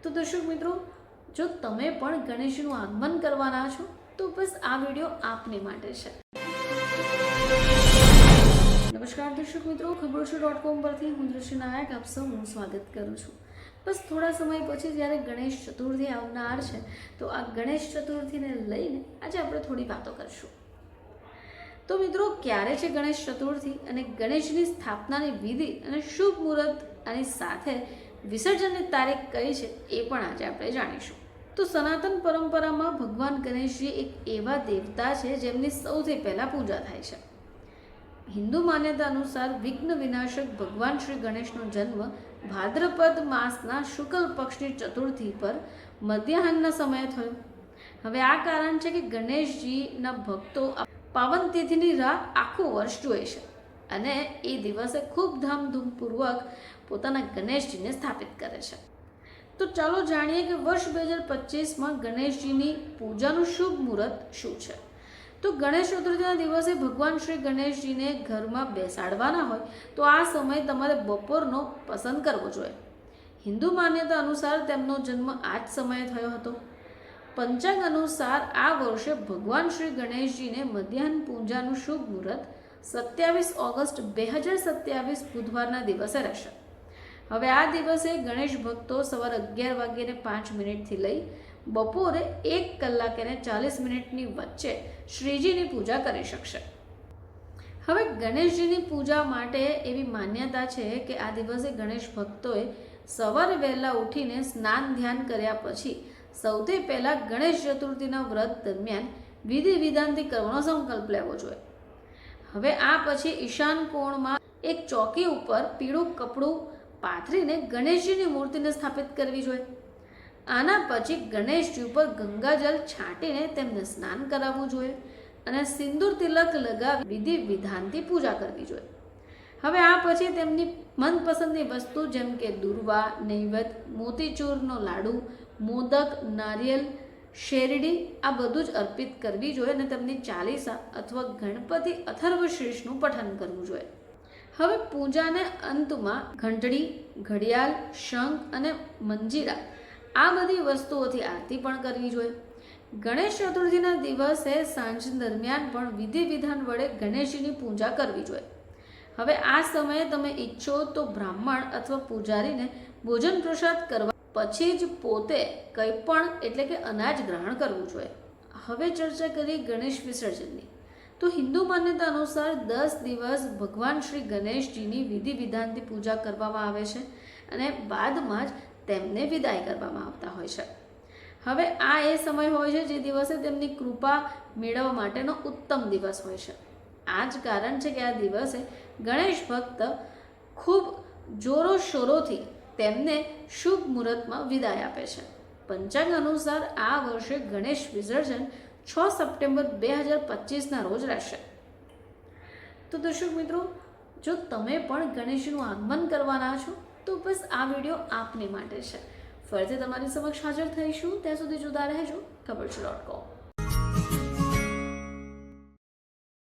તો દર્શક મિત્રો, જો તમે પણ ગણેશનું આગમન કરવાના છો તો બસ આ વિડીયો આપને માટે છે। નમસ્કાર દર્શક મિત્રો, ખબરોશો.com પરથી હું દૃશ્ય નાયક આપ સૌનું સ્વાગત કરું છું। બસ થોડા સમય પછી જ્યારે ગણેશ ચતુર્થી આવનાર છે તો આ ગણેશ ચતુર્થીને લઈને આજે આપણે થોડી વાતો કરશું। તો મિત્રો, ક્યારે છે ગણેશ ચતુર્થી અને ગણેશની સ્થાપનાની વિધિ અને શુભ મુહૂર્ત આની સાથે વિસર્જનની તારીખ કઈ છે એ પણ આજે આપણે જાણીશું। તો સનાતન પરંપરામાં ભગવાન ગણેશજી એક એવા દેવતા છે જેમની સૌથી પહેલા પૂજા થાય છે। હિન્દુ માન્યતા અનુસાર વિઘ્ન વિનાશક ભગવાન શ્રી ગણેશનો જન્મ ભાદ્રપદ માસના શુક્લ પક્ષની ચતુર્થી પર મધ્યાહનના સમયે થયો। હવે આ કારણ છે કે ગણેશજીના ભક્તો પાવન તિથિની રાહ આખું વર્ષ જોએ છે અને એ દિવસે ખૂબ ધામધૂમપૂર્વક પોતાના ગણેશજીને સ્થાપિત કરે છે। તો ચાલો જાણીએ કે વર્ષ 2025માં ગણેશજીની પૂજાનું શુભ મુહૂર્ત શું છે। તો ગણેશ ચતુર્થીના દિવસે ભગવાન શ્રી ગણેશજીને ઘરમાં બેસાડવાના હોય તો આ સમય તમારે બપોરનો પસંદ કરવો જોઈએ। હિન્દુ માન્યતા અનુસાર તેમનો જન્મ આ જ સમયે થયો હતો। પંચાંગ અનુસાર આ વર્ષે ભગવાન શ્રી ગણેશજીને મધ્યાહન પૂજાનું શુભ મુહૂર્ત 27 ઓગસ્ટ 2027 બુધવારના દિવસે રહેશે। હવે આ દિવસે ગણેશ ભક્તો સવારે 11:05 લઈ બપોરે 1:40 વચ્ચે શ્રીજીની પૂજા કરી શકશે। હવે ગણેશજીની પૂજા માટે એવી માન્યતા છે કે આ દિવસે ગણેશ ભક્તોએ સવારે વહેલા ઉઠીને સ્નાન ધ્યાન કર્યા પછી સૌથી પહેલા ગણેશ ચતુર્થીના વ્રત દરમિયાન વિધિ વિધાનથી કરવાનો સંકલ્પ લેવો જોઈએ। હવે આ પછી ઈશાન કોણમાં એક ચોકી ઉપર પીળું કપડું પાથરીને ગણેશજીની મૂર્તિને સ્થાપિત કરવી જોઈએ। આના પછી ગણેશજી ઉપર ગંગાજળ છાંટીને તેમને સ્નાન કરાવવું જોઈએ અને સિંદૂર તિલક લગાવી વિધિ વિધાનથી પૂજા કરવી જોઈએ। હવે આ પછી તેમની મનપસંદની વસ્તુ જેમ કે દુર્વા, નૈવેદ્ય, મોતીચૂરનો લાડુ, મોદક, નારિયેલ, શેરડી આ બધું જ અર્પિત કરવી જોઈએ અને તેમની ચાલીસા અથવા ગણપતિ અથર્વશીર્ષનું પઠન કરવું જોઈએ। હવે પૂજાને અંતમાં ઘંટડી, ઘડિયાળ, શંખ અને મંજીરા આ બધી વસ્તુઓથી આરતી પણ કરવી જોઈએ। ગણેશ ચતુર્થીના દિવસે સાંજ દરમિયાન પણ વિધિ વિધાન વડે ગણેશજીની પૂજા કરવી જોઈએ। હવે આ સમયે તમે ઈચ્છો તો બ્રાહ્મણ અથવા પૂજારીને ભોજન પ્રસાદ કરવા પછી જ પોતે કંઈ પણ એટલે કે અનાજ ગ્રહણ કરવું જોઈએ। હવે ચર્ચા કરીએ ગણેશ વિસર્જનની। તો હિન્દુ માન્યતા અનુસાર 10 દિવસ ભગવાન શ્રી ગણેશજીની વિધિ વિધાનથી પૂજા કરવામાં આવે છે અને બાદમાં જ તેમને વિદાય કરવામાં આવતા હોય છે। હવે આ એ સમય હોય છે જે દિવસે તેમની કૃપા મેળવવા માટેનો ઉત્તમ દિવસ હોય છે। આ જ કારણ છે કે આ દિવસે ગણેશ ભક્ત ખૂબ જોરોશોરોથી તેમને શુભ મુહૂર્તમાં વિદાય આપે છે। પંચાંગ અનુસાર આ વર્ષે ગણેશ વિસર્જન 6 સપ્ટેમ્બર 2025ના રોજ રહેશે। તો દર્શક મિત્રો, જો તમે પણ ગણેશનું આગમન કરવાના છો તો બસ આ વિડીયો આપને માટે છે। ફરીથી તમારી સમક્ષ હાજર થઈશું, ત્યાં સુધી જોતા રહેજો ખબરોશો.com।